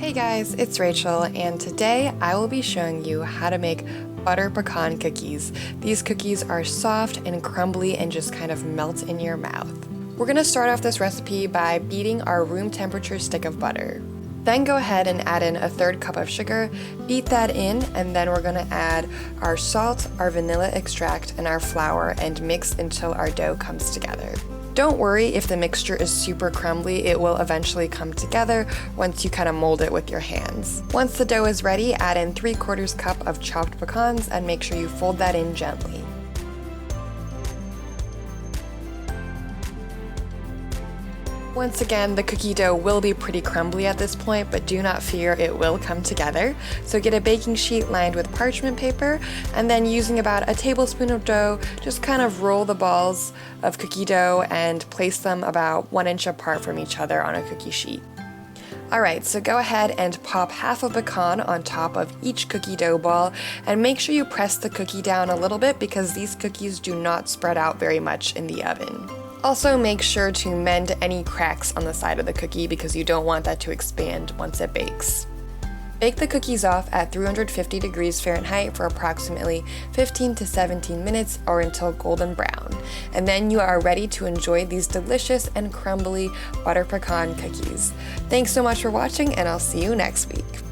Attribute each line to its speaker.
Speaker 1: Hey guys, it's Rachel, and today I will be showing you how to make butter pecan cookies. These cookies are soft and crumbly and just kind of melt in your mouth. We're gonna start off this recipe by beating our room temperature stick of butter. Then go ahead and add in a third cup of sugar, beat that in, and then we're gonna add our salt, our vanilla extract, and our flour and mix until our dough comes together. Don't worry if the mixture is super crumbly, it will eventually come together once you kind of mold it with your hands. Once the dough is ready, add in 3/4 cup of chopped pecans and make sure you fold that in gently. Once again, the cookie dough will be pretty crumbly at this point, but do not fear, it will come together. So get a baking sheet lined with parchment paper, and then using about a tablespoon of dough, just kind of roll the balls of cookie dough and place them about 1 inch apart from each other on a cookie sheet. Alright, so go ahead and pop half a pecan on top of each cookie dough ball, and make sure you press the cookie down a little bit because these cookies do not spread out very much in the oven. Also, make sure to mend any cracks on the side of the cookie because you don't want that to expand once it bakes. Bake the cookies off at 350 degrees Fahrenheit for approximately 15 to 17 minutes or until golden brown. And then you are ready to enjoy these delicious and crumbly butter pecan cookies. Thanks so much for watching, and I'll see you next week.